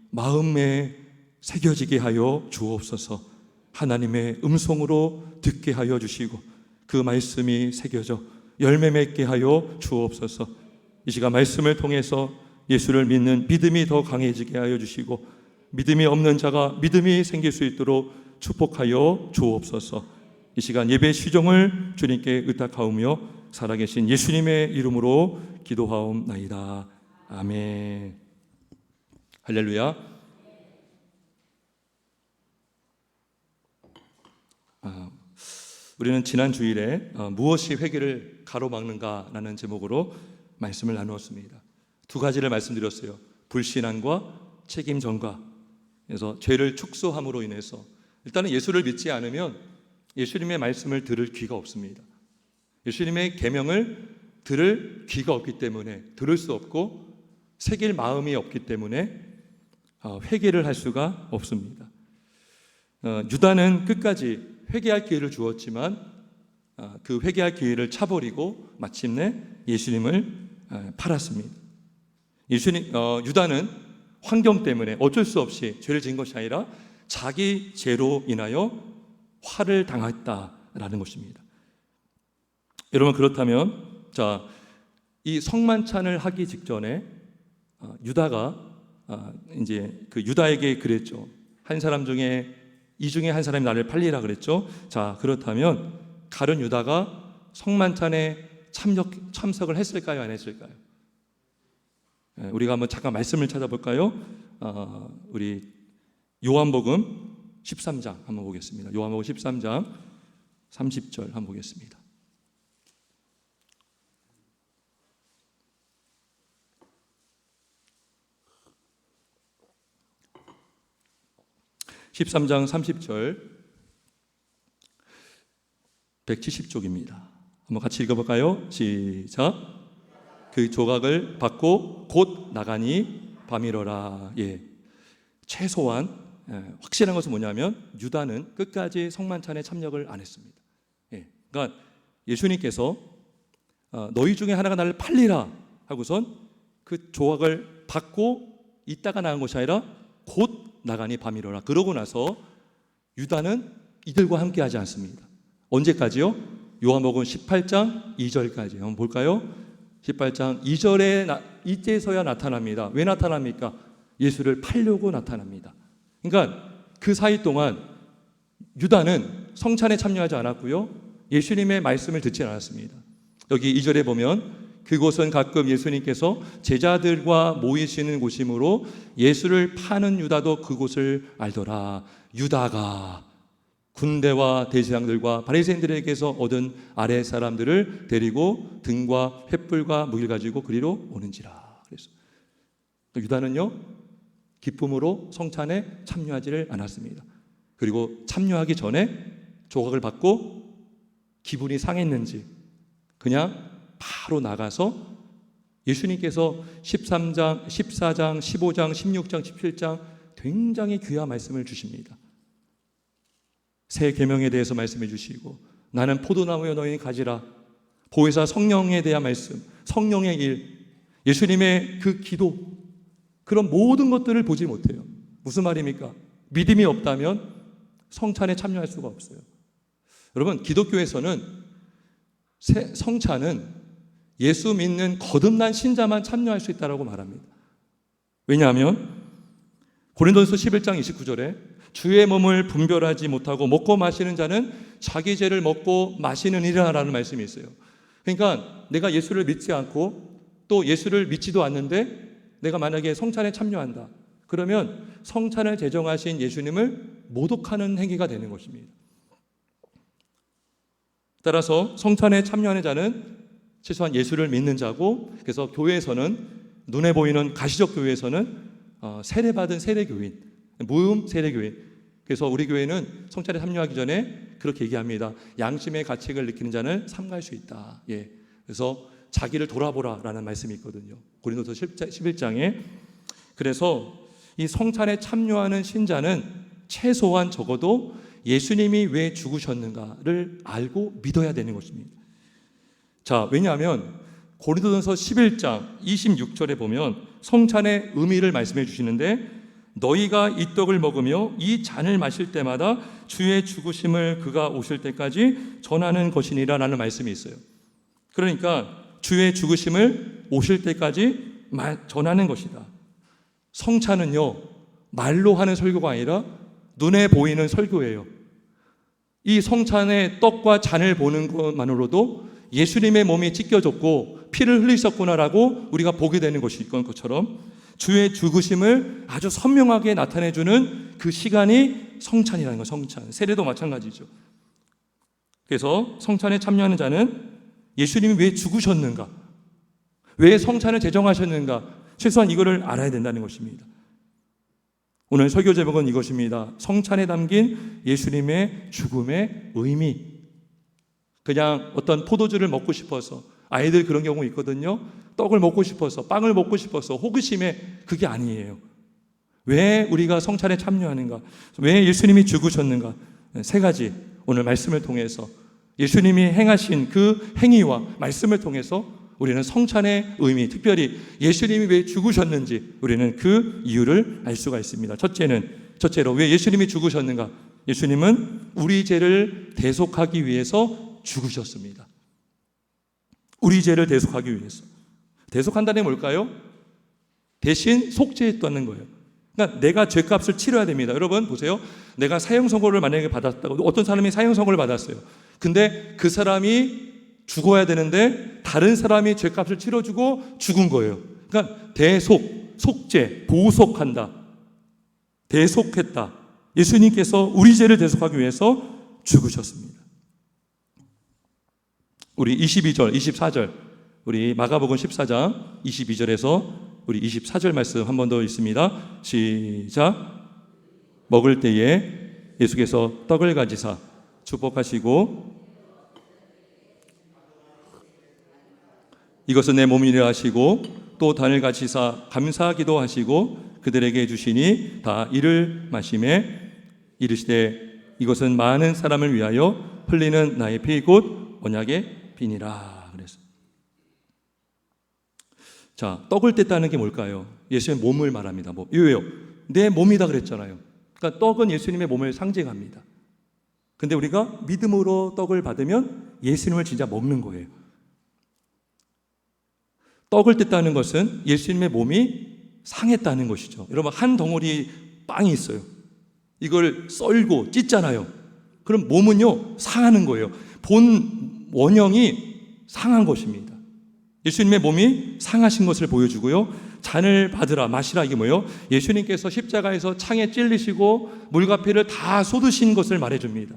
마음에 새겨지게 하여 주옵소서. 하나님의 음성으로 듣게 하여 주시고 그 말씀이 새겨져 열매 맺게 하여 주옵소서. 이 시간 말씀을 통해서 예수를 믿는 믿음이 더 강해지게 하여 주시고 믿음이 없는 자가 믿음이 생길 수 있도록 축복하여 주옵소서. 이 시간 예배 시종을 주님께 의탁하오며 살아계신 예수님의 이름으로 기도하옵나이다. 아멘. 할렐루야. 우리는 지난 주일에 무엇이 회개를 가로막는가라는 제목으로 말씀을 나누었습니다. 두 가지를 말씀드렸어요. 불신앙과 책임 전가. 그래서 죄를 축소함으로 인해서 일단은 예수를 믿지 않으면 예수님의 말씀을 들을 귀가 없습니다. 예수님의 계명을 들을 귀가 없기 때문에 들을 수 없고 새길 마음이 없기 때문에 회개를 할 수가 없습니다. 유다는 끝까지 회개할 기회를 주었지만 그 회개할 기회를 차버리고 마침내 예수님을 팔았습니다. 유다는 환경 때문에 어쩔 수 없이 죄를 지은 것이 아니라 자기 죄로 인하여 화를 당했다라는 것입니다. 여러분, 그렇다면 이 성만찬을 하기 직전에 유다가 이제 그 유다에게 그랬죠. 한 사람 중에 이 중에 한 사람이 나를 팔리라 그랬죠. 자, 그렇다면 가룟 유다가 성만찬에 참석을 했을까요? 안 했을까요? 우리가 한번 잠깐 말씀을 찾아볼까요? 우리 요한복음 13장 한번 보겠습니다. 요한복음 13장 30절 한번 보겠습니다. (13장) 30절 170쪽입니다. 한번 같이 읽어볼까요? 시작. 그 조각을 받고 곧 나가니 밤이러라. 최소한 확실한 것은 뭐냐면 유다는 끝까지 성만찬에 참여를 안 했습니다. 그러니까 예수님께서 너희 중에 하나가 나를 팔리라 하고선 그 조각을 받고 있다가 나간 것이 아니라 곧 나가니 밤이러라. 그러고 나서 유다는 이들과 함께 하지 않습니다. 언제까지요? 요한복음 18장 2절까지 한번 볼까요? 18장 2절에 이때서야 나타납니다. 왜 나타납니까? 예수를 팔려고 나타납니다. 그러니까 그 사이 동안 유다는 성찬에 참여하지 않았고요, 예수님의 말씀을 듣지 않았습니다. 여기 2절에 보면 그곳은 가끔 예수님께서 제자들과 모이시는 곳이므로 예수를 파는 유다도 그곳을 알더라. 유다가 군대와 대제사장들과 바리새인들에게서 얻은 아랫 사람들을 데리고 등과 횃불과 무기를 가지고 그리로 오는지라. 그래서 유다는요, 기쁨으로 성찬에 참여하지를 않았습니다. 그리고 참여하기 전에 조각을 받고 기분이 상했는지 그냥 바로 나가서 예수님께서 13장, 14장, 15장, 16장, 17장 굉장히 귀한 말씀을 주십니다. 새 계명에 대해서 말씀해 주시고 나는 포도나무여 너희는 가지라. 보혜사 성령에 대한 말씀, 성령의 일, 예수님의 그 기도, 그런 모든 것들을 보지 못해요. 무슨 말입니까? 믿음이 없다면 성찬에 참여할 수가 없어요. 여러분, 기독교에서는 성찬은 예수 믿는 거듭난 신자만 참여할 수 있다고 말합니다. 왜냐하면 고린도전서 11장 29절에 주의 몸을 분별하지 못하고 먹고 마시는 자는 자기 죄를 먹고 마시느니라 라는 말씀이 있어요. 그러니까 내가 예수를 믿지 않고 또 예수를 믿지도 않는데 내가 만약에 성찬에 참여한다, 그러면 성찬을 제정하신 예수님을 모독하는 행위가 되는 것입니다. 따라서 성찬에 참여하는 자는 최소한 예수를 믿는 자고, 그래서 교회에서는, 눈에 보이는 가시적 교회에서는 세례받은 세례교인, 무음 세례교인. 그래서 우리 교회는 성찬에 참여하기 전에 그렇게 얘기합니다. 양심의 가책을 느끼는 자는 삼가할 수 있다. 그래서 자기를 돌아보라라는 말씀이 있거든요. 고린도서 11장에. 그래서 이 성찬에 참여하는 신자는 최소한 적어도 예수님이 왜 죽으셨는가를 알고 믿어야 되는 것입니다. 자, 왜냐하면 고린도전서 11장 26절에 보면 성찬의 의미를 말씀해 주시는데 너희가 이 떡을 먹으며 이 잔을 마실 때마다 주의 죽으심을 그가 오실 때까지 전하는 것이니라 라는 말씀이 있어요. 그러니까 주의 죽으심을 오실 때까지 전하는 것이다. 성찬은요, 말로 하는 설교가 아니라 눈에 보이는 설교예요. 이 성찬의 떡과 잔을 보는 것만으로도 예수님의 몸이 찢겨졌고 피를 흘리셨구나라고 우리가 보게 되는 것처럼 주의 죽으심을 아주 선명하게 나타내주는 그 시간이 성찬이라는 거예요. 성찬. 세례도 마찬가지죠. 그래서 성찬에 참여하는 자는 예수님이 왜 죽으셨는가, 왜 성찬을 제정하셨는가, 최소한 이거를 알아야 된다는 것입니다. 오늘 설교 제목은 이것입니다. 성찬에 담긴 예수님의 죽음의 의미. 그냥 어떤 포도주를 먹고 싶어서, 아이들 그런 경우 있거든요. 떡을 먹고 싶어서, 빵을 먹고 싶어서, 호기심에, 그게 아니에요. 왜 우리가 성찬에 참여하는가, 왜 예수님이 죽으셨는가, 세 가지 오늘 말씀을 통해서, 예수님이 행하신 그 행위와 말씀을 통해서 우리는 성찬의 의미, 특별히 예수님이 왜 죽으셨는지 우리는 그 이유를 알 수가 있습니다. 첫째로 왜 예수님이 죽으셨는가? 예수님은 우리 죄를 대속하기 위해서 죽으셨습니다. 우리 죄를 대속하기 위해서. 대속한다는 게 뭘까요? 대신 속죄했다는 거예요. 그러니까 내가 죄값을 치러야 됩니다. 여러분 보세요. 내가 사형선고를 만약에 받았다고, 어떤 사람이 사형선고를 받았어요. 근데 그 사람이 죽어야 되는데 다른 사람이 죄값을 치러주고 죽은 거예요. 그러니까 속죄, 보속한다, 대속했다. 예수님께서 우리 죄를 대속하기 위해서 죽으셨습니다. 우리 22절, 24절, 우리 마가복음 14장 22절에서 우리 24절 말씀 한 번 더 있습니다. 시작. 먹을 때에 예수께서 떡을 가지사 축복하시고 이것은 내 몸이라 하시고 또 단을 가지사 감사하기도 하시고 그들에게 주시니 다 이를 마시매 이르시되 이것은 많은 사람을 위하여 흘리는 나의 피 곧 언약의 피니라. 그래서 자, 떡을 뗐다는 게 뭘까요? 예수님의 몸을 말합니다. 왜요? 내 몸이다 그랬잖아요. 그러니까 떡은 예수님의 몸을 상징합니다. 근데 우리가 믿음으로 떡을 받으면 예수님을 진짜 먹는 거예요. 떡을 뗐다는 것은 예수님의 몸이 상했다는 것이죠. 여러분, 한 덩어리 빵이 있어요. 이걸 썰고 찢잖아요. 그럼 몸은요, 상하는 거예요. 본 원형이 상한 것입니다. 예수님의 몸이 상하신 것을 보여주고요. 잔을 받으라, 마시라, 이게 뭐예요? 예수님께서 십자가에서 창에 찔리시고 물과 피를 다 쏟으신 것을 말해줍니다.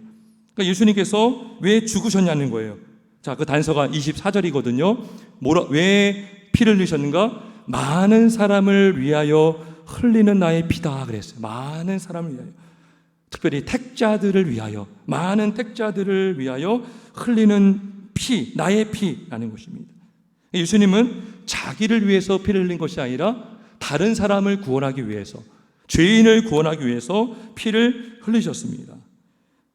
그러니까 예수님께서 왜 죽으셨냐는 거예요. 자, 그 단서가 24절이거든요. 왜 피를 흘리셨는가? 많은 사람을 위하여 흘리는 나의 피다 그랬어요. 많은 사람을 위하여, 특별히 택자들을 위하여, 많은 택자들을 위하여 흘리는 피, 나의 피라는 것입니다. 예수님은 자기를 위해서 피를 흘린 것이 아니라 다른 사람을 구원하기 위해서, 죄인을 구원하기 위해서 피를 흘리셨습니다.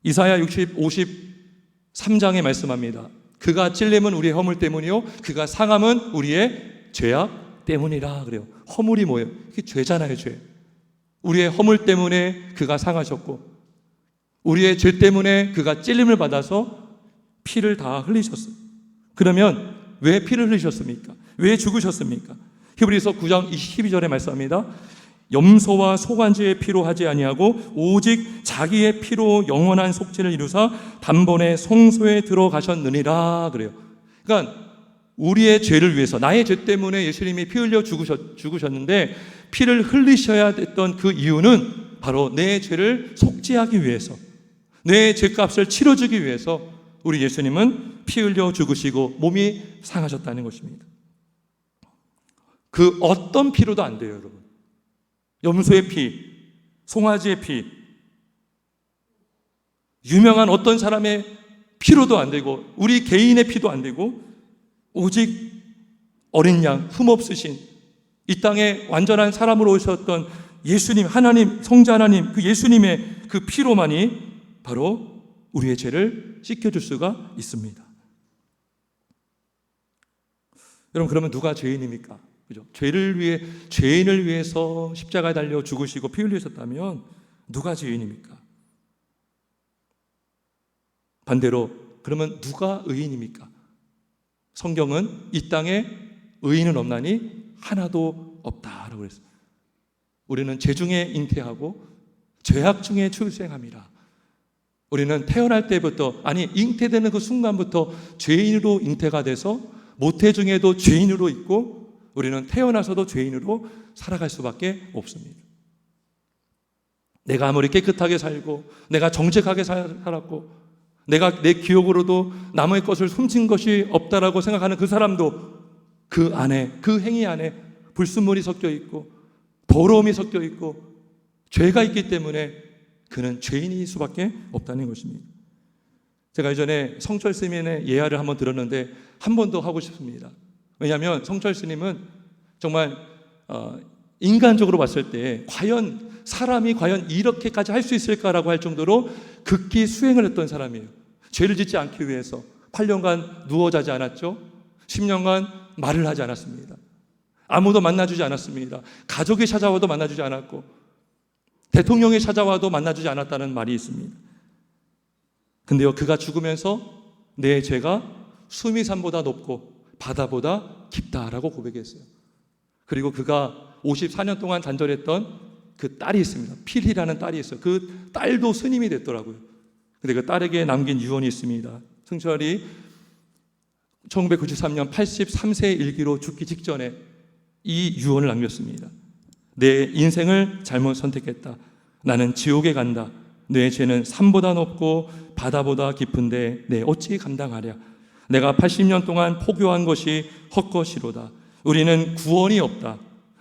이사야 53장에 말씀합니다. 그가 찔림은 우리의 허물 때문이요 그가 상함은 우리의 죄악 때문이라 그래요. 허물이 뭐예요? 그게 죄잖아요. 죄. 우리의 허물 때문에 그가 상하셨고 우리의 죄 때문에 그가 찔림을 받아서 피를 다 흘리셨어요. 그러면 왜 피를 흘리셨습니까? 왜 죽으셨습니까? 히브리서 9장 12절에 말씀합니다. 염소와 소관지의 피로 하지 아니하고 오직 자기의 피로 영원한 속죄를 이루사 단번에 성소에 들어가셨느니라 그래요. 그러니까 우리의 죄를 위해서, 나의 죄 때문에 예수님이 피 흘려 죽으셨는데 피를 흘리셔야 됐던 그 이유는 바로 내 죄를 속죄하기 위해서, 내 죄값을 치러주기 위해서 우리 예수님은 피 흘려 죽으시고 몸이 상하셨다는 것입니다. 그 어떤 피로도 안 돼요, 여러분. 염소의 피, 송아지의 피, 유명한 어떤 사람의 피로도 안 되고 우리 개인의 피도 안 되고 오직 어린 양, 흠없으신 이 땅에 완전한 사람으로 오셨던 예수님, 하나님, 성자 하나님, 그 예수님의 그 피로만이 바로 우리의 죄를 씻겨줄 수가 있습니다. 여러분, 그러면 누가 죄인입니까? 그죠? 죄인을 위해서 십자가에 달려 죽으시고 피 흘리셨다면 누가 죄인입니까? 반대로 그러면 누가 의인입니까? 성경은 이 땅에 의인은 없나니 하나도 없다라고 그랬어요. 우리는 죄 중에 잉태하고 죄악 중에 출생함이라. 우리는 태어날 때부터, 아니 잉태되는 그 순간부터 죄인으로 잉태가 돼서 모태 중에도 죄인으로 있고 우리는 태어나서도 죄인으로 살아갈 수밖에 없습니다. 내가 아무리 깨끗하게 살고 내가 정직하게 살았고 내가 내 기억으로도 남의 것을 훔친 것이 없다라고 생각하는 그 사람도 그 안에, 그 행위 안에 불순물이 섞여 있고 더러움이 섞여 있고 죄가 있기 때문에 그는 죄인일 수밖에 없다는 것입니다. 제가 예전에 성철 스님의 예화를 한번 들었는데 한 번 더 하고 싶습니다. 왜냐하면 성철 스님은 정말 인간적으로 봤을 때 과연 사람이 과연 이렇게까지 할 수 있을까라고 할 정도로 극히 수행을 했던 사람이에요. 죄를 짓지 않기 위해서 8년간 누워 자지 않았죠. 10년간 말을 하지 않았습니다. 아무도 만나주지 않았습니다. 가족이 찾아와도 만나주지 않았고 대통령이 찾아와도 만나주지 않았다는 말이 있습니다. 근데요, 그가 죽으면서 내 죄가 수미산보다 높고 바다보다 깊다라고 고백했어요. 그리고 그가 54년 동안 단절했던 그 딸이 있습니다. 필희라는 딸이 있어요. 그 딸도 스님이 됐더라고요. 근데 그 딸에게 남긴 유언이 있습니다. 승철이 1993년 83세의 일기로 죽기 직전에 이 유언을 남겼습니다. 내 인생을 잘못 선택했다. 나는 지옥에 간다. 내 죄는 산보다 높고 바다보다 깊은데 내 어찌 감당하랴. 내가 80년 동안 포교한 것이 헛것이로다. 우리는 구원이 없다.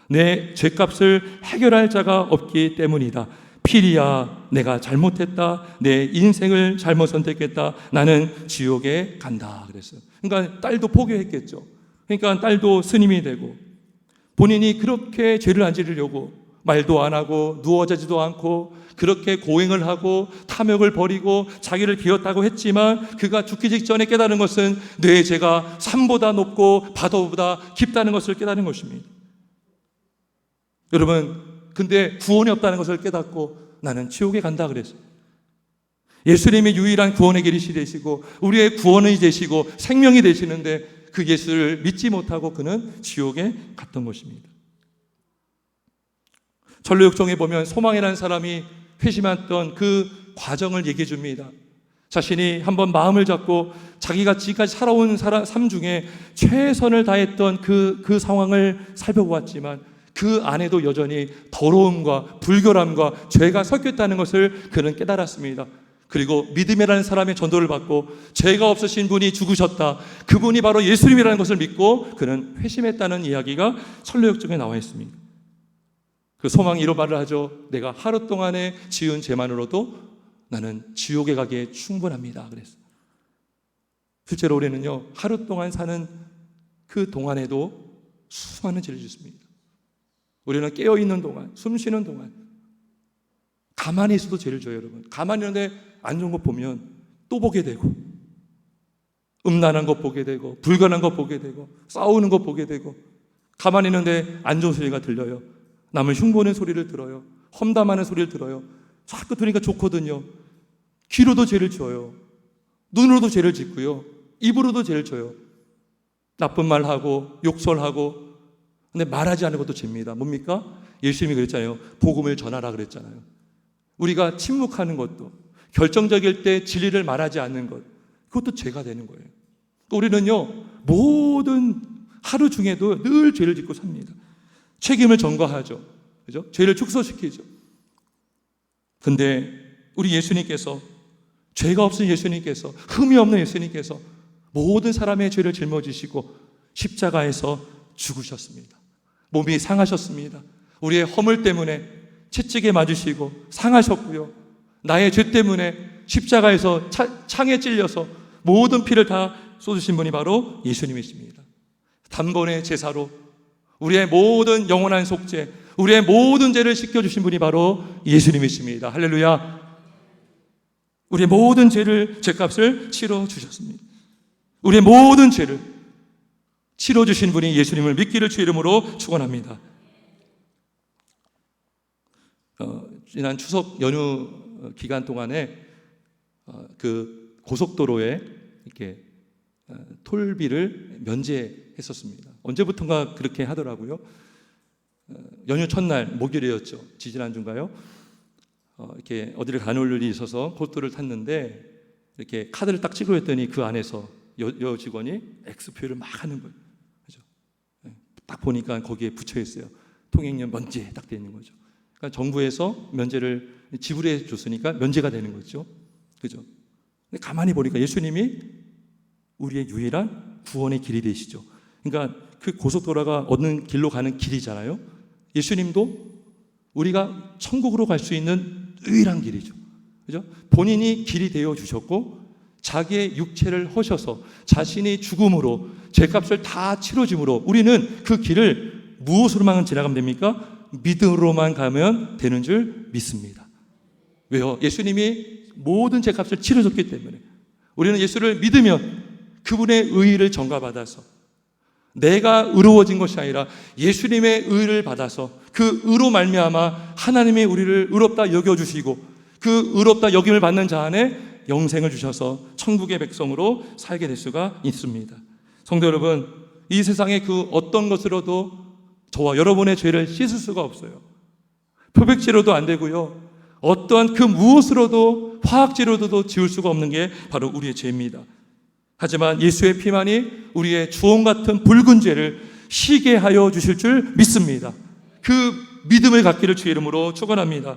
내 죄값을 해결할 자가 없기 때문이다. 필이야, 내가 잘못했다. 내 인생을 잘못 선택했다. 나는 지옥에 간다. 그랬어요. 그러니까 딸도 포교했겠죠. 그러니까 딸도 스님이 되고 본인이 그렇게 죄를 안 지르려고 말도 안 하고 누워 자지도 않고 그렇게 고행을 하고 탐욕을 버리고 자기를 비웠다고 했지만 그가 죽기 직전에 깨달은 것은 내 죄가 산보다 높고 바다보다 깊다는 것을 깨달은 것입니다. 여러분, 근데 구원이 없다는 것을 깨닫고 나는 지옥에 간다 그랬어요. 예수님이 유일한 구원의 길이 되시고 우리의 구원이 되시고 생명이 되시는데 그 예수를 믿지 못하고 그는 지옥에 갔던 것입니다. 전로육종에 보면 소망이라는 사람이 회심했던 그 과정을 얘기해 줍니다. 자신이 한번 마음을 잡고 자기가 지금까지 살아온 삶 중에 최선을 다했던 그 상황을 살펴보았지만 그 안에도 여전히 더러움과 불결함과 죄가 섞여 있다는 것을 그는 깨달았습니다. 그리고 믿음이라는 사람의 전도를 받고 죄가 없으신 분이 죽으셨다. 그분이 바로 예수님이라는 것을 믿고 그는 회심했다는 이야기가 설로역정에 나와 있습니다. 그 소망이 이런 말을 하죠. 내가 하루 동안에 지은 죄만으로도 나는 지옥에 가기에 충분합니다. 그랬어요. 실제로 우리는요, 하루 동안 사는 그 동안에도 수많은 죄를 짓습니다. 우리는 깨어있는 동안, 숨 쉬는 동안 가만히 있어도 죄를 져요. 여러분, 가만히 있는데 안 좋은 것 보면 또 보게 되고 음란한 것 보게 되고 불결한 것 보게 되고 싸우는 것 보게 되고 가만히 있는데 안 좋은 소리가 들려요. 남을 흉보는 소리를 들어요. 험담하는 소리를 들어요. 자꾸 들으니까 좋거든요. 귀로도 죄를 지어요. 눈으로도 죄를 짓고요. 입으로도 죄를 져요. 나쁜 말하고 욕설하고. 근데 말하지 않는 것도 죄입니다. 뭡니까? 예수님이 그랬잖아요. 복음을 전하라 그랬잖아요. 우리가 침묵하는 것도, 결정적일 때 진리를 말하지 않는 것, 그것도 죄가 되는 거예요. 우리는요, 모든 하루 중에도 늘 죄를 짓고 삽니다. 책임을 전가하죠. 그죠? 죄를 축소시키죠. 근데 우리 예수님께서, 죄가 없은 예수님께서, 흠이 없는 예수님께서 모든 사람의 죄를 짊어지시고 십자가에서 죽으셨습니다. 몸이 상하셨습니다. 우리의 허물 때문에 채찍에 맞으시고 상하셨고요. 나의 죄 때문에 십자가에서 창에 찔려서 모든 피를 다 쏟으신 분이 바로 예수님이십니다. 단번에 제사로 우리의 모든 영원한 속죄, 우리의 모든 죄를 씻겨주신 분이 바로 예수님이십니다. 할렐루야. 우리의 모든 죄값을 치러주셨습니다. 우리의 모든 죄를, 치러주신 분이 예수님을 믿기를 주의 이름으로 축원합니다. 지난 추석 연휴 기간 동안에 그 고속도로에 이렇게 톨비를 면제했었습니다. 언제부턴가 그렇게 하더라고요. 연휴 첫날 목요일이었죠. 지지난주인가요? 이렇게 어디를 가는 일이 있어서 고속도로를 탔는데 이렇게 카드를 딱 찍으려 했더니 그 안에서 여 직원이 X표를 막 하는 거예요. 그죠? 딱 보니까 거기에 붙여 있어요. 통행료 면제 딱 돼 있는 거죠. 그러니까 정부에서 면제를 지불해 줬으니까 면제가 되는 거죠. 그죠? 근데 가만히 보니까 예수님이 우리의 유일한 구원의 길이 되시죠. 그러니까 그 고속도로가 어느 길로 가는 길이잖아요. 예수님도 우리가 천국으로 갈 수 있는 유일한 길이죠. 그죠? 본인이 길이 되어 주셨고 자기의 육체를 허셔서 자신이 죽음으로 죄값을 다 치러짐으로 우리는 그 길을 무엇으로만 지나가면 됩니까? 믿음으로만 가면 되는 줄 믿습니다. 왜요? 예수님이 모든 죄값을 치러줬기 때문에 우리는 예수를 믿으면 그분의 의의를 전가받아서 내가 의로워진 것이 아니라 예수님의 의를 받아서 그 의로 말미암아 하나님이 우리를 의롭다 여겨주시고 그 의롭다 여김을 받는 자 안에 영생을 주셔서 천국의 백성으로 살게 될 수가 있습니다. 성도 여러분, 이 세상의 그 어떤 것으로도 저와 여러분의 죄를 씻을 수가 없어요. 표백제로도 안 되고요. 어떠한 그 무엇으로도 화학제로도 지울 수가 없는 게 바로 우리의 죄입니다. 하지만 예수의 피만이 우리의 주홍 같은 붉은 죄를 시게 하여 주실 줄 믿습니다. 그 믿음을 갖기를 주의 이름으로 축원합니다.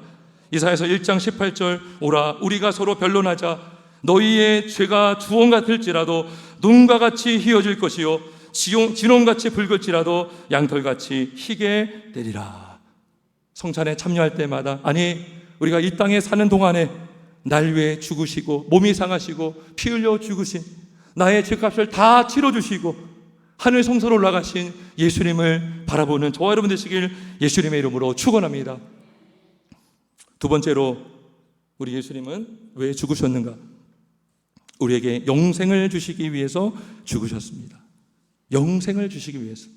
이사야서 1장 18절 오라 우리가 서로 변론하자 너희의 죄가 주홍 같을지라도 눈과 같이 희어질 것이요 진홍같이 붉을지라도 양털같이 희게 되리라. 성찬에 참여할 때마다 아니 우리가 이 땅에 사는 동안에 날 위해 죽으시고 몸이 상하시고 피 흘려 죽으신 나의 죄값을 다 치러주시고 하늘 성소로 올라가신 예수님을 바라보는 저와 여러분 되시길 예수님의 이름으로 축원합니다. 두 번째로 우리 예수님은 왜 죽으셨는가? 우리에게 영생을 주시기 위해서 죽으셨습니다. 영생을 주시기 위해서.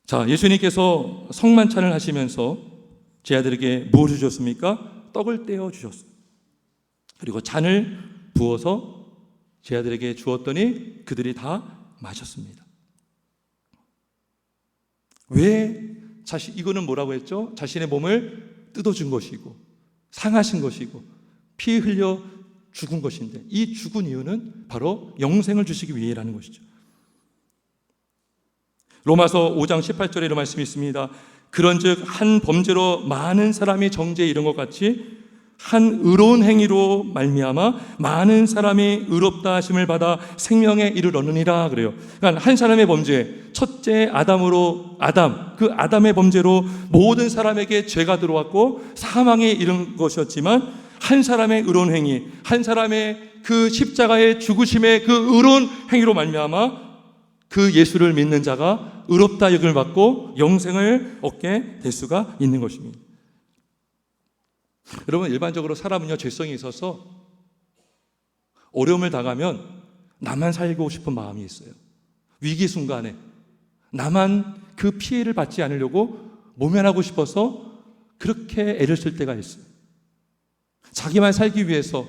자, 예수님께서 성만찬을 하시면서 제 아들에게 무엇을 주셨습니까? 떡을 떼어 주셨어요. 그리고 잔을 부어서 제 아들에게 주었더니 그들이 다 마셨습니다. 왜 이거는 뭐라고 했죠? 자신의 몸을 뜯어준 것이고 상하신 것이고 피 흘려 죽은 것인데 이 죽은 이유는 바로 영생을 주시기 위해라는 것이죠. 로마서 5장 18절에 이런 말씀이 있습니다. 그런즉 한 범죄로 많은 사람이 정죄에 이른 것 같이 한 의로운 행위로 말미암아 많은 사람이 의롭다 하심을 받아 생명에 이르러느니라 그래요. 그러니까 한 사람의 범죄, 첫째 그 아담의 범죄로 모든 사람에게 죄가 들어왔고 사망에 이른 것이었지만 한 사람의 의로운 행위, 한 사람의 그 십자가의 죽으심의 그 의로운 행위로 말미암아 그 예수를 믿는 자가 의롭다 여김을 받고 영생을 얻게 될 수가 있는 것입니다. 여러분, 일반적으로 사람은요 죄성이 있어서 어려움을 당하면 나만 살고 싶은 마음이 있어요. 위기 순간에 나만 그 피해를 받지 않으려고 모면하고 싶어서 그렇게 애를 쓸 때가 있어요. 자기만 살기 위해서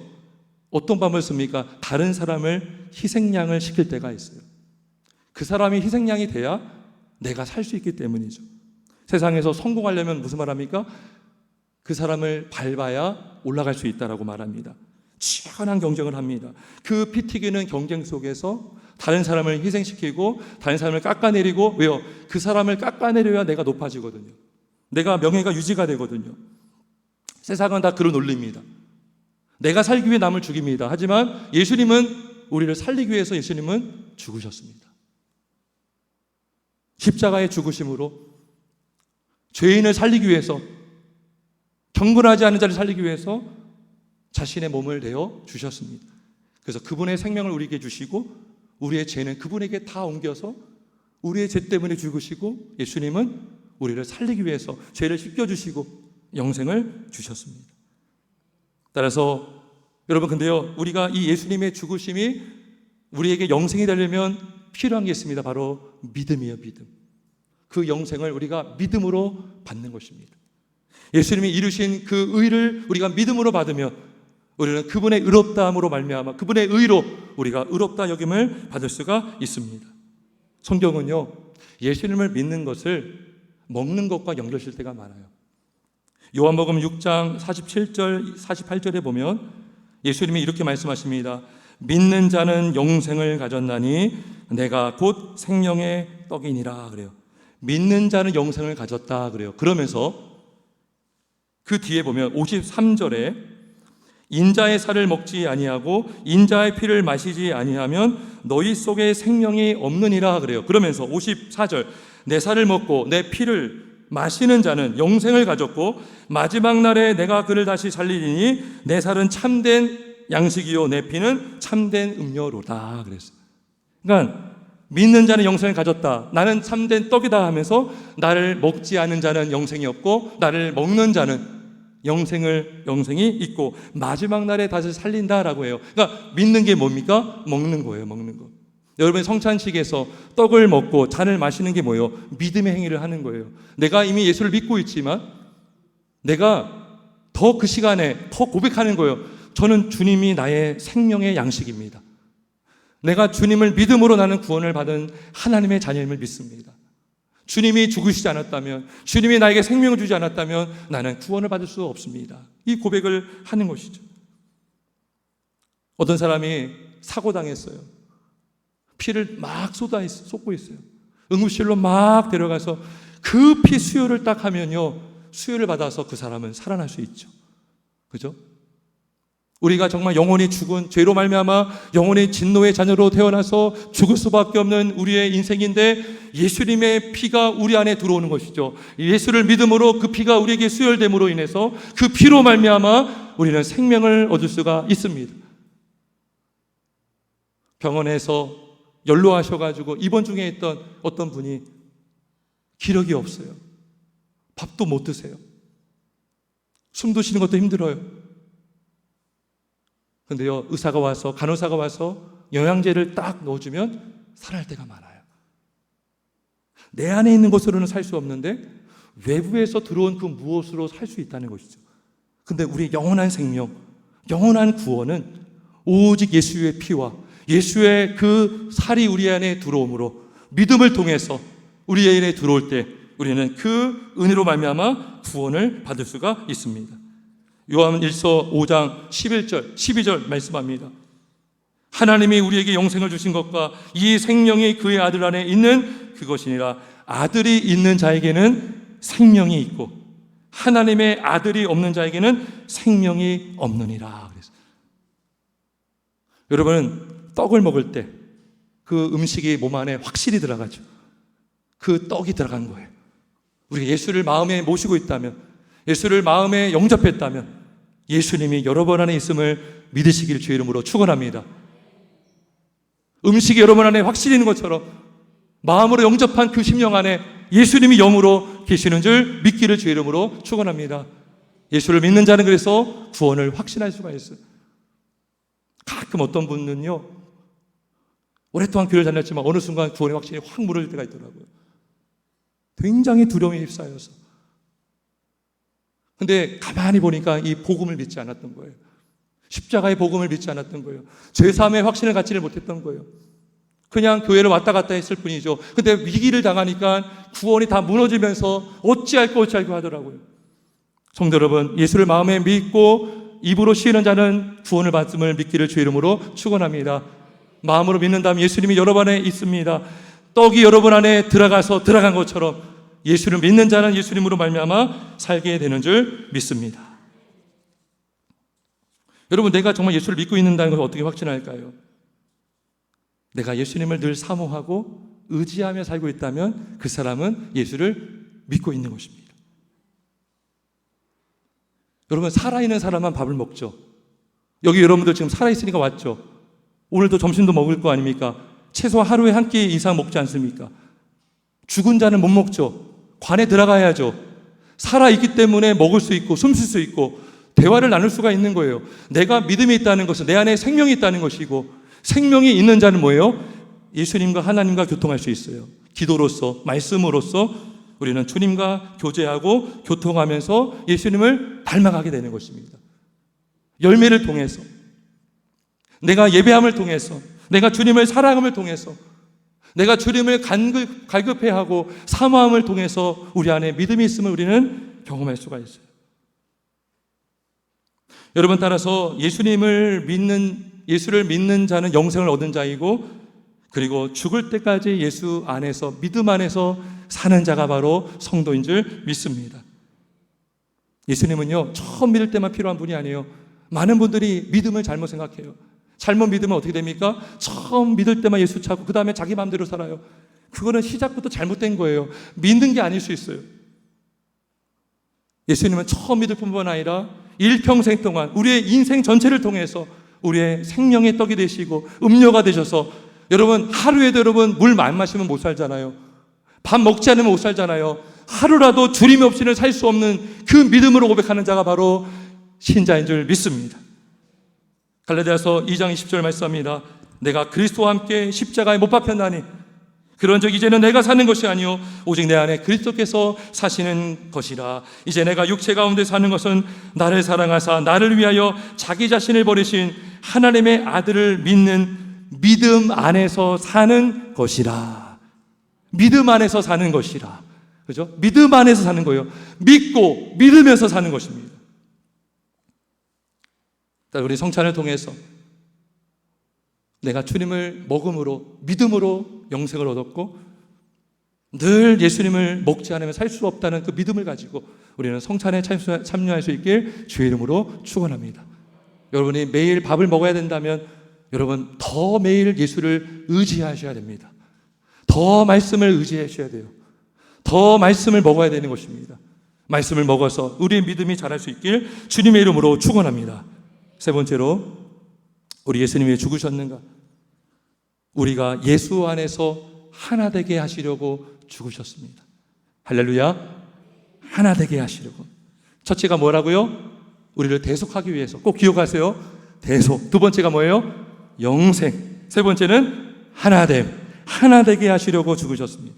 어떤 방법을 씁니까? 다른 사람을 희생양을 시킬 때가 있어요. 그 사람이 희생양이 돼야 내가 살 수 있기 때문이죠. 세상에서 성공하려면 무슨 말합니까? 그 사람을 밟아야 올라갈 수 있다라고 말합니다. 치열한 경쟁을 합니다. 그 피 튀기는 경쟁 속에서 다른 사람을 희생시키고 다른 사람을 깎아내리고 왜요? 그 사람을 깎아내려야 내가 높아지거든요. 내가 명예가 유지가 되거든요. 세상은 다 그런 논리입니다. 내가 살기 위해 남을 죽입니다. 하지만 예수님은 우리를 살리기 위해서 예수님은 죽으셨습니다. 십자가의 죽으심으로 죄인을 살리기 위해서 경건하지 않은 자를 살리기 위해서 자신의 몸을 내어 주셨습니다. 그래서 그분의 생명을 우리에게 주시고 우리의 죄는 그분에게 다 옮겨서 우리의 죄 때문에 죽으시고 예수님은 우리를 살리기 위해서 죄를 씻겨주시고 영생을 주셨습니다. 따라서 여러분 근데요 우리가 이 예수님의 죽으심이 우리에게 영생이 되려면 필요한 게 있습니다. 바로 믿음이에요. 믿음. 그 영생을 우리가 믿음으로 받는 것입니다. 예수님이 이루신 그 의를 우리가 믿음으로 받으면 우리는 그분의 의롭다함으로 말미암아 그분의 의로 우리가 의롭다 여김을 받을 수가 있습니다. 성경은요, 예수님을 믿는 것을 먹는 것과 연결될 때가 많아요. 요한복음 6장 47절 48절에 보면 예수님이 이렇게 말씀하십니다. 믿는 자는 영생을 가졌나니 내가 곧 생명의 떡이니라 그래요. 믿는 자는 영생을 가졌다 그래요. 그러면서 그 뒤에 보면 53절에 인자의 살을 먹지 아니하고 인자의 피를 마시지 아니하면 너희 속에 생명이 없느니라 그래요. 그러면서 54절 내 살을 먹고 내 피를 마시는 자는 영생을 가졌고 마지막 날에 내가 그를 다시 살리리니 내 살은 참된 양식이요 내 피는 참된 음료로다 그랬어요. 그러니까 믿는 자는 영생을 가졌다. 나는 참된 떡이다 하면서 나를 먹지 않은 자는 영생이 없고 나를 먹는 자는 영생이 있고 마지막 날에 다시 살린다라고 해요. 그러니까 믿는 게 뭡니까? 먹는 거예요. 먹는 거. 여러분 성찬식에서 떡을 먹고 잔을 마시는 게 뭐예요? 믿음의 행위를 하는 거예요. 내가 이미 예수를 믿고 있지만 내가 더 그 시간에 더 고백하는 거예요. 저는 주님이 나의 생명의 양식입니다. 내가 주님을 믿음으로 나는 구원을 받은 하나님의 자녀임을 믿습니다. 주님이 죽으시지 않았다면, 주님이 나에게 생명을 주지 않았다면 나는 구원을 받을 수 없습니다. 이 고백을 하는 것이죠. 어떤 사람이 사고당했어요. 피를 막 쏟고 있어요. 응급실로 막 데려가서 그 피 수혈을 딱 하면요, 수혈을 받아서 그 사람은 살아날 수 있죠. 그죠? 우리가 정말 영원히 죽은 죄로 말미암아 영원히 진노의 자녀로 태어나서 죽을 수밖에 없는 우리의 인생인데 예수님의 피가 우리 안에 들어오는 것이죠. 예수를 믿음으로 그 피가 우리에게 수혈됨으로 인해서 그 피로 말미암아 우리는 생명을 얻을 수가 있습니다. 병원에서 연로하셔가지고 입원 중에 있던 어떤 분이 기력이 없어요. 밥도 못 드세요. 숨도 쉬는 것도 힘들어요. 그런데요, 의사가 와서, 간호사가 와서 영양제를 딱 넣어주면 살아날 때가 많아요. 내 안에 있는 것으로는 살 수 없는데 외부에서 들어온 그 무엇으로 살 수 있다는 것이죠. 근데 우리의 영원한 생명, 영원한 구원은 오직 예수의 피와 예수의 그 살이 우리 안에 들어옴으로 믿음을 통해서 우리 안에 들어올 때 우리는 그 은혜로 말미암아 구원을 받을 수가 있습니다. 요한일서 5장 11절, 12절 말씀합니다. 하나님이 우리에게 영생을 주신 것과 이 생명이 그의 아들 안에 있는 그것이니라. 아들이 있는 자에게는 생명이 있고 하나님의 아들이 없는 자에게는 생명이 없느니라. 그래서 여러분, 떡을 먹을 때 그 음식이 몸 안에 확실히 들어가죠. 그 떡이 들어간 거예요. 우리가 예수를 마음에 모시고 있다면, 예수를 마음에 영접했다면 예수님이 여러분 안에 있음을 믿으시길 주의 이름으로 축원합니다. 음식이 여러분 안에 확실히 있는 것처럼 마음으로 영접한 그 심령 안에 예수님이 영으로 계시는 줄 믿기를 주의 이름으로 축원합니다. 예수를 믿는 자는 그래서 구원을 확신할 수가 있어요. 가끔 어떤 분은요, 오랫동안 교회를 다녔지만 어느 순간 구원의 확신이 확 무너질 때가 있더라고요. 굉장히 두려움에 휩싸여서. 근데 가만히 보니까 이 복음을 믿지 않았던 거예요. 십자가의 복음을 믿지 않았던 거예요. 제3의 확신을 갖지를 못했던 거예요. 그냥 교회를 왔다 갔다 했을 뿐이죠. 근데 위기를 당하니까 구원이 다 무너지면서 어찌할까 하더라고요. 성도 여러분, 예수를 마음에 믿고 입으로 시인하는 자는 구원을 받음을 믿기를 주의 이름으로 축원합니다. 마음으로 믿는다면 예수님이 여러분 안에 있습니다. 떡이 여러분 안에 들어간 것처럼 예수를 믿는 자는 예수님으로 말미암아 살게 되는 줄 믿습니다. 여러분, 내가 정말 예수를 믿고 있는다는 것을 어떻게 확신할까요? 내가 예수님을 늘 사모하고 의지하며 살고 있다면 그 사람은 예수를 믿고 있는 것입니다. 여러분, 살아있는 사람만 밥을 먹죠. 여기 여러분들 지금 살아있으니까 왔죠. 오늘도 점심도 먹을 거 아닙니까? 최소한 하루에 한 끼 이상 먹지 않습니까? 죽은 자는 못 먹죠. 관에 들어가야죠. 살아있기 때문에 먹을 수 있고 숨 쉴 수 있고 대화를 나눌 수가 있는 거예요. 내가 믿음이 있다는 것은 내 안에 생명이 있다는 것이고, 생명이 있는 자는 뭐예요? 예수님과 하나님과 교통할 수 있어요. 기도로서, 말씀으로서 우리는 주님과 교제하고 교통하면서 예수님을 닮아가게 되는 것입니다. 열매를 통해서, 내가 예배함을 통해서, 내가 주님을 사랑함을 통해서, 내가 주님을 갈급해하고 사모함을 통해서 우리 안에 믿음이 있음을 우리는 경험할 수가 있어요. 여러분, 따라서 예수를 믿는 자는 영생을 얻은 자이고, 그리고 죽을 때까지 예수 안에서, 믿음 안에서 사는 자가 바로 성도인 줄 믿습니다. 예수님은요, 처음 믿을 때만 필요한 분이 아니에요. 많은 분들이 믿음을 잘못 생각해요. 잘못 믿으면 어떻게 됩니까? 처음 믿을 때만 예수 찾고 그 다음에 자기 마음대로 살아요. 그거는 시작부터 잘못된 거예요. 믿는 게 아닐 수 있어요. 예수님은 처음 믿을 뿐만 아니라 일평생 동안 우리의 인생 전체를 통해서 우리의 생명의 떡이 되시고 음료가 되셔서, 여러분, 하루에도 여러분 물 안 마시면 못 살잖아요. 밥 먹지 않으면 못 살잖아요. 하루라도 주님 없이는 살 수 없는 그 믿음으로 고백하는 자가 바로 신자인 줄 믿습니다. 갈라디아서 2장 20절 말씀합니다. 내가 그리스도와 함께 십자가에 못 박혔나니 그런즉 이제는 내가 사는 것이 아니요 오직 내 안에 그리스도께서 사시는 것이라. 이제 내가 육체 가운데 사는 것은 나를 사랑하사 나를 위하여 자기 자신을 버리신 하나님의 아들을 믿는 믿음 안에서 사는 것이라. 믿음 안에서 사는 것이라. 그죠? 믿음 안에서 사는 거예요. 믿고 믿으면서 사는 것입니다. 우리 성찬을 통해서 내가 주님을 먹음으로, 믿음으로 영생을 얻었고, 늘 예수님을 먹지 않으면 살 수 없다는 그 믿음을 가지고 우리는 성찬에 참여할 수 있길 주의 이름으로 축원합니다. 여러분이 매일 밥을 먹어야 된다면 여러분 더 매일 예수를 의지하셔야 됩니다. 더 말씀을 의지하셔야 돼요. 더 말씀을 먹어야 되는 것입니다. 말씀을 먹어서 우리의 믿음이 자랄 수 있길 주님의 이름으로 축원합니다. 세 번째로, 우리 예수님이 왜 죽으셨는가? 우리가 예수 안에서 하나 되게 하시려고 죽으셨습니다. 할렐루야. 하나 되게 하시려고. 첫째가 뭐라고요? 우리를 대속하기 위해서. 꼭 기억하세요. 대속. 두 번째가 뭐예요? 영생. 세 번째는 하나됨. 하나 되게 하시려고 죽으셨습니다.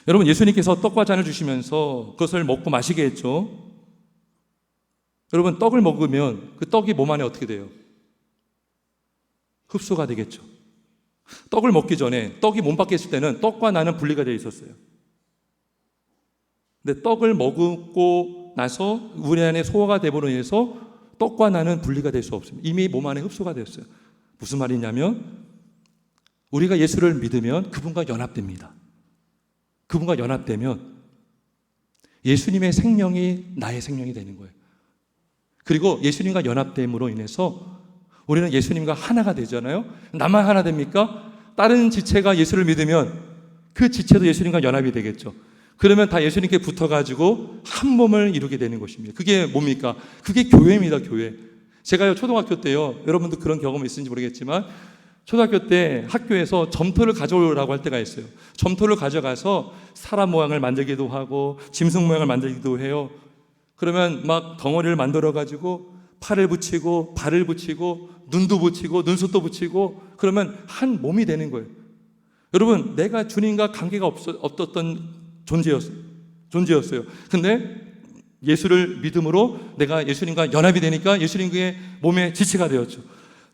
여러분, 예수님께서 떡과 잔을 주시면서 그것을 먹고 마시게 했죠. 여러분, 떡을 먹으면 그 떡이 몸 안에 어떻게 돼요? 흡수가 되겠죠. 떡을 먹기 전에, 떡이 몸 밖에 있을 때는 떡과 나는 분리가 되어 있었어요. 근데 떡을 먹고 나서 우리 안에 소화가 되므로 인해서 떡과 나는 분리가 될 수 없습니다. 이미 몸 안에 흡수가 되었어요. 무슨 말이냐면, 우리가 예수를 믿으면 그분과 연합됩니다. 그분과 연합되면 예수님의 생명이 나의 생명이 되는 거예요. 그리고 예수님과 연합됨으로 인해서 우리는 예수님과 하나가 되잖아요. 나만 하나 됩니까? 다른 지체가 예수를 믿으면 그 지체도 예수님과 연합이 되겠죠. 그러면 다 예수님께 붙어가지고 한 몸을 이루게 되는 것입니다. 그게 뭡니까? 그게 교회입니다. 교회. 제가요, 초등학교 때요, 여러분도 그런 경험이 있는지 모르겠지만 초등학교 때 학교에서 점토를 가져오라고 할 때가 있어요. 점토를 가져가서 사람 모양을 만들기도 하고 짐승 모양을 만들기도 해요. 그러면 막 덩어리를 만들어가지고 팔을 붙이고 발을 붙이고 눈도 붙이고 눈썹도 붙이고 그러면 한 몸이 되는 거예요. 여러분, 내가 주님과 관계가 없었던 존재였어요. 근데 예수를 믿음으로 내가 예수님과 연합이 되니까 예수님의 몸의 지체가 되었죠.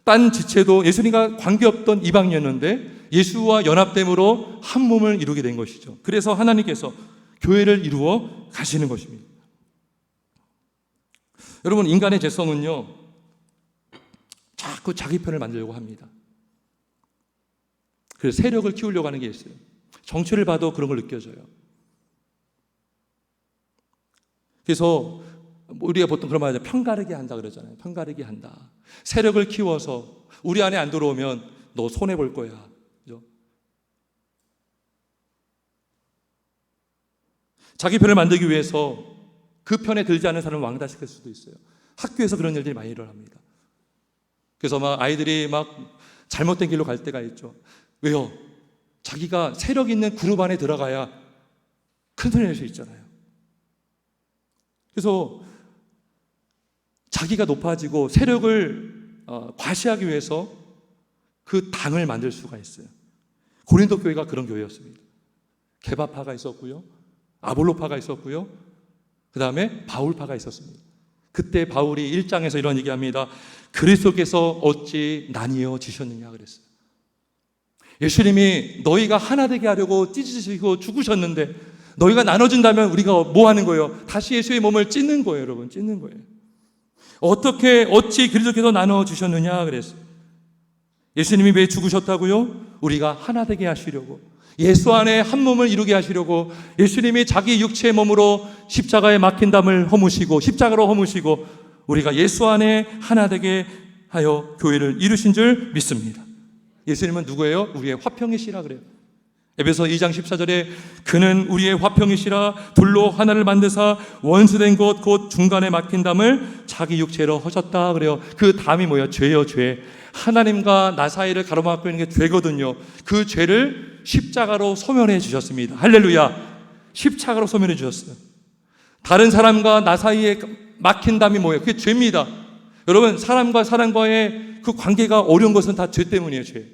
딴 지체도 예수님과 관계없던 이방이었는데 예수와 연합됨으로 한 몸을 이루게 된 것이죠. 그래서 하나님께서 교회를 이루어 가시는 것입니다. 여러분, 인간의 죄성은요, 자꾸 자기 편을 만들려고 합니다. 그래서 세력을 키우려고 하는 게 있어요. 정치를 봐도 그런 걸 느껴져요. 그래서 우리가 보통 그런 말 하죠. 편가르기 한다 그러잖아요. 편가르기 한다. 세력을 키워서 우리 안에 안 들어오면 너 손해볼 거야. 그죠? 자기 편을 만들기 위해서 그 편에 들지 않은 사람을 왕따시킬 수도 있어요. 학교에서 그런 일들이 많이 일어납니다. 그래서 막 아이들이 막 잘못된 길로 갈 때가 있죠. 왜요? 자기가 세력 있는 그룹 안에 들어가야 큰 소리 낼 수 있잖아요. 그래서 자기가 높아지고 세력을 과시하기 위해서 그 당을 만들 수가 있어요. 고린도 교회가 그런 교회였습니다. 개바파가 있었고요, 아볼로파가 있었고요, 그 다음에 바울파가 있었습니다. 그때 바울이 1장에서 이런 얘기합니다. 그리스도께서 어찌 나뉘어지셨느냐 그랬어요. 예수님이 너희가 하나 되게 하려고 찢으시고 죽으셨는데 너희가 나눠진다면 우리가 뭐 하는 거예요? 다시 예수의 몸을 찢는 거예요, 여러분. 찢는 거예요. 어찌 그리스도께서 나눠주셨느냐 그랬어요. 예수님이 왜 죽으셨다고요? 우리가 하나 되게 하시려고, 예수 안에 한 몸을 이루게 하시려고 예수님이 자기 육체의 몸으로 십자가에 막힌 담을 허무시고 십자가로 허무시고 우리가 예수 안에 하나 되게 하여 교회를 이루신 줄 믿습니다. 예수님은 누구예요? 우리의 화평이시라 그래요. 에베소 2장 14절에 그는 우리의 화평이시라 둘로 하나를 만드사 원수된 곳 곧 중간에 막힌 담을 자기 육체로 허셨다 그래요. 그 담이 뭐예요? 죄요, 죄. 하나님과 나 사이를 가로막고 있는 게 죄거든요. 그 죄를 십자가로 소멸해 주셨습니다. 할렐루야. 십자가로 소멸해 주셨어요. 다른 사람과 나 사이에 막힌 담이 뭐예요? 그게 죄입니다. 여러분, 사람과 사람과의 그 관계가 어려운 것은 다 죄 때문이에요. 죄.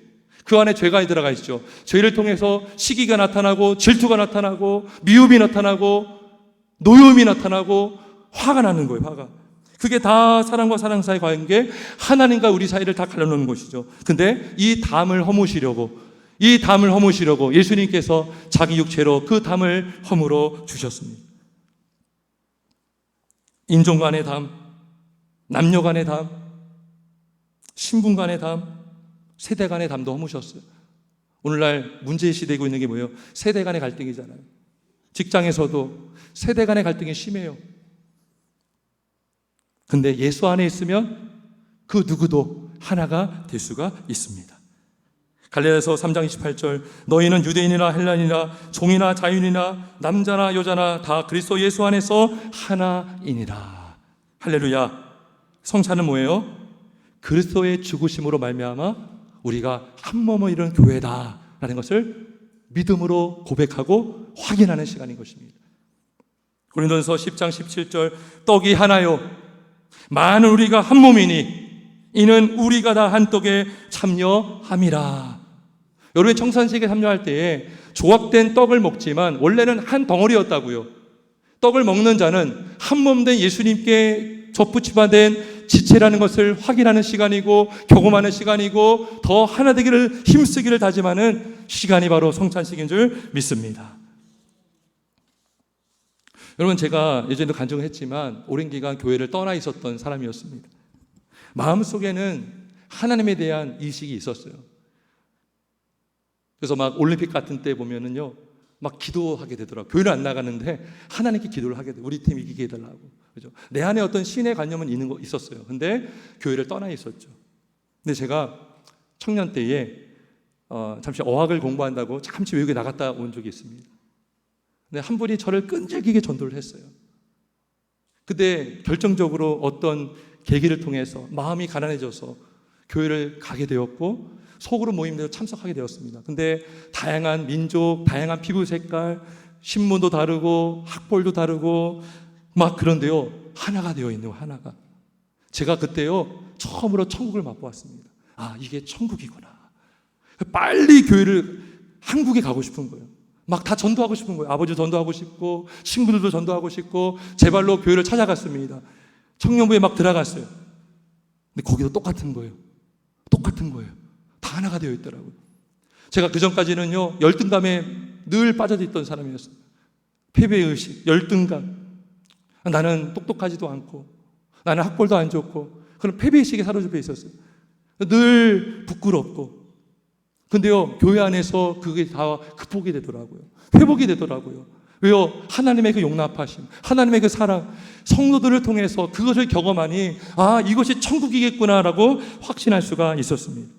그 안에 죄가 들어가 있죠. 죄를 통해서 시기가 나타나고 질투가 나타나고 미움이 나타나고 노여움이 나타나고 화가 나는 거예요. 화가. 그게 다 사람과 사람 사이의 관계, 하나님과 우리 사이를 다 갈라놓는 것이죠. 근데 이 담을 허무시려고 예수님께서 자기 육체로 그 담을 허물어 주셨습니다. 인종 간의 담, 남녀 간의 담, 신분 간의 담, 세대 간의 담도 허무셨어요. 오늘날 문제시되고 있는 게 뭐예요? 세대 간의 갈등이잖아요. 직장에서도 세대 간의 갈등이 심해요. 근데 예수 안에 있으면 그 누구도 하나가 될 수가 있습니다. 갈라디아서 3장 28절 너희는 유대인이나 헬라인이나 종이나 자유인이나 남자나 여자나 다 그리스도 예수 안에서 하나이니라. 할렐루야. 성찬은 뭐예요? 그리스도의 죽으심으로 말미암아 우리가 한 몸을 이룬 교회다라는 것을 믿음으로 고백하고 확인하는 시간인 것입니다. 고린도전서 10장 17절 떡이 하나요 많은 우리가 한 몸이니 이는 우리가 다 한 떡에 참여함이라. 여러분이 청산식에 참여할 때에 조각된 떡을 먹지만 원래는 한 덩어리였다고요. 떡을 먹는 자는 한 몸 된 예수님께 접붙임된 지체라는 것을 확인하는 시간이고 경험하는 시간이고 더 하나 되기를 힘쓰기를 다짐하는 시간이 바로 성찬식인 줄 믿습니다. 여러분, 제가 예전에도 간증을 했지만 오랜 기간 교회를 떠나 있었던 사람이었습니다. 마음속에는 하나님에 대한 인식이 있었어요. 그래서 막 올림픽 같은 때 보면은요 막 기도하게 되더라고요. 교회를 안 나가는데 하나님께 기도를 하게 돼요. 우리 팀 이기게 해달라고. 그죠? 내 안에 어떤 신의 관념은 있었어요. 근데 교회를 떠나 있었죠. 근데 제가 청년 때에 잠시 어학을 공부한다고 잠시 외국에 나갔다 온 적이 있습니다. 근데 한 분이 저를 끈질기게 전도를 했어요. 근데 결정적으로 어떤 계기를 통해서 마음이 가난해져서 교회를 가게 되었고 소그룹 모임에도 참석하게 되었습니다. 근데 다양한 민족, 다양한 피부 색깔, 신문도 다르고 학벌도 다르고 막 그런데요 하나가 되어 있는 거예요. 하나가. 제가 그때요 처음으로 천국을 맛보았습니다. 아, 이게 천국이구나. 빨리 교회를 한국에 가고 싶은 거예요. 막 다 전도하고 싶은 거예요. 아버지 전도하고 싶고 친구들도 전도하고 싶고 제 발로 교회를 찾아갔습니다. 청년부에 막 들어갔어요. 근데 거기도 똑같은 거예요. 똑같은 거예요. 다 하나가 되어 있더라고요. 제가 그 전까지는요 열등감에 늘 빠져 있던 사람이었어요. 패배의식, 열등감. 나는 똑똑하지도 않고 나는 학벌도 안 좋고 그런 패배의식에 사로잡혀 있었어요. 늘 부끄럽고. 근데요 교회 안에서 그게 다 극복이 되더라고요. 회복이 되더라고요. 왜요? 하나님의 그 용납하심, 하나님의 그 사랑, 성도들을 통해서 그것을 경험하니 아, 이것이 천국이겠구나라고 확신할 수가 있었습니다.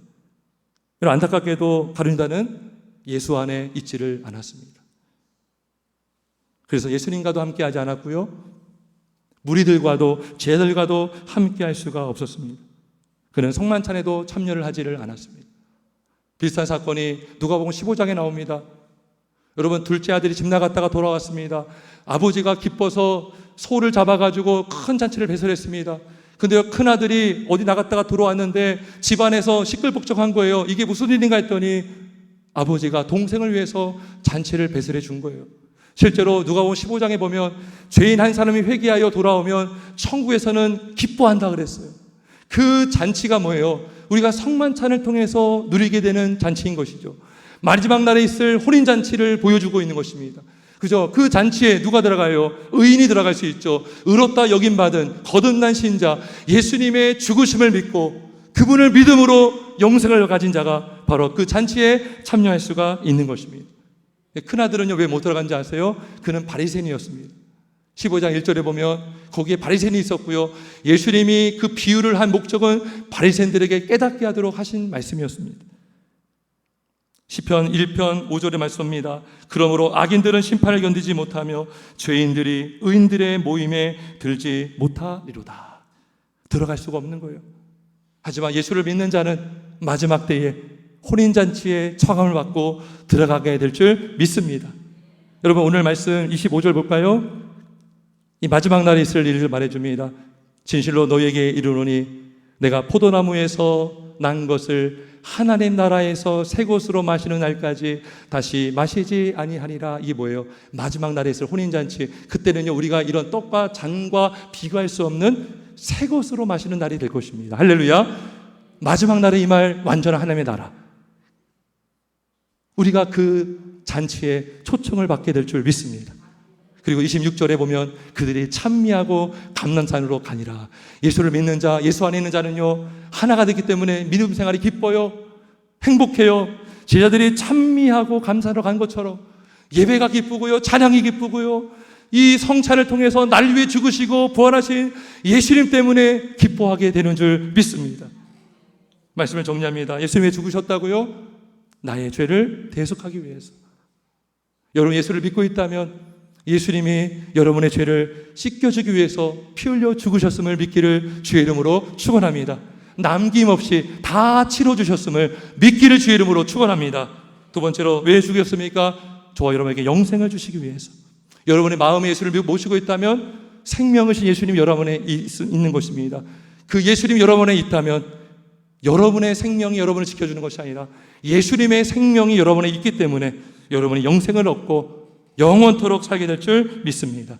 안타깝게도 가룟유다는 예수 안에 있지를 않았습니다. 그래서 예수님과도 함께 하지 않았고요 무리들과도 제자들과도 함께 할 수가 없었습니다. 그는 성만찬에도 참여를 하지를 않았습니다. 비슷한 사건이 누가복음 15장에 나옵니다. 여러분, 둘째 아들이 집 나갔다가 돌아왔습니다. 아버지가 기뻐서 소를 잡아가지고 큰 잔치를 배설했습니다. 근데 큰아들이 어디 나갔다가 들어왔는데 집안에서 시끌벅적한 거예요. 이게 무슨 일인가 했더니 아버지가 동생을 위해서 잔치를 배설해 준 거예요. 실제로 누가복음 15장에 보면 죄인 한 사람이 회개하여 돌아오면 천국에서는 기뻐한다 그랬어요. 그 잔치가 뭐예요? 우리가 성만찬을 통해서 누리게 되는 잔치인 것이죠. 마지막 날에 있을 혼인잔치를 보여주고 있는 것입니다. 그죠? 그 잔치에 누가 들어가요? 의인이 들어갈 수 있죠. 의롭다 여김받은 거듭난 신자, 예수님의 죽으심을 믿고 그분을 믿음으로 영생을 가진 자가 바로 그 잔치에 참여할 수가 있는 것입니다. 큰아들은요, 왜 못 들어간지 아세요? 그는 바리새인이었습니다. 15장 1절에 보면 거기에 바리새인이 있었고요, 예수님이 그 비유를 한 목적은 바리새인들에게 깨닫게 하도록 하신 말씀이었습니다. 시편 1편 5절의 말씀입니다. 그러므로 악인들은 심판을 견디지 못하며 죄인들이 의인들의 모임에 들지 못하리로다. 들어갈 수가 없는 거예요. 하지만 예수를 믿는 자는 마지막 때에 혼인잔치에 청함을 받고 들어가게 될 줄 믿습니다. 여러분, 오늘 말씀 25절 볼까요? 이 마지막 날에 있을 일을 말해줍니다. 진실로 너희에게 이르노니 내가 포도나무에서 난 것을 하나님 나라에서 새 것으로 마시는 날까지 다시 마시지 아니하리라. 이게 뭐예요? 마지막 날에 있을 혼인잔치. 그때는요, 우리가 이런 떡과 잔과 비교할 수 없는 새 것으로 마시는 날이 될 것입니다. 할렐루야. 마지막 날에 임할 완전한 하나님의 나라, 우리가 그 잔치에 초청을 받게 될 줄 믿습니다. 그리고 26절에 보면 그들이 찬미하고 감난산으로 가니라. 예수를 믿는 자, 예수 안에 있는 자는요, 하나가 되기 때문에 믿음 생활이 기뻐요, 행복해요. 제자들이 찬미하고 감사로 간 것처럼 예배가 기쁘고요, 찬양이 기쁘고요, 이 성찬을 통해서 날 위해 죽으시고 부활하신 예수님 때문에 기뻐하게 되는 줄 믿습니다. 말씀을 정리합니다. 예수님이 죽으셨다고요? 나의 죄를 대속하기 위해서. 여러분, 예수를 믿고 있다면 예수님이 여러분의 죄를 씻겨주기 위해서 피 흘려 죽으셨음을 믿기를 주의 이름으로 축원합니다. 남김없이 다 치러주셨음을 믿기를 주의 이름으로 축원합니다. 두 번째로, 왜 죽였습니까? 저와 여러분에게 영생을 주시기 위해서. 여러분의 마음에 예수를 모시고 있다면 생명이신 예수님이 여러분에 있는 것입니다. 그 예수님이 여러분에 있다면 여러분의 생명이 여러분을 지켜주는 것이 아니라 예수님의 생명이 여러분에 있기 때문에 여러분이 영생을 얻고 영원토록 살게 될 줄 믿습니다.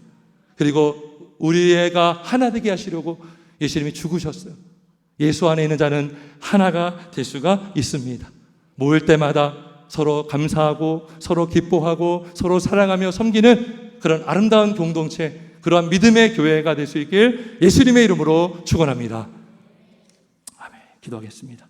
그리고 우리가 하나 되게 하시려고 예수님이 죽으셨어요. 예수 안에 있는 자는 하나가 될 수가 있습니다. 모일 때마다 서로 감사하고 서로 기뻐하고 서로 사랑하며 섬기는 그런 아름다운 공동체, 그러한 믿음의 교회가 될 수 있길 예수님의 이름으로 축원합니다. 아멘. 기도하겠습니다.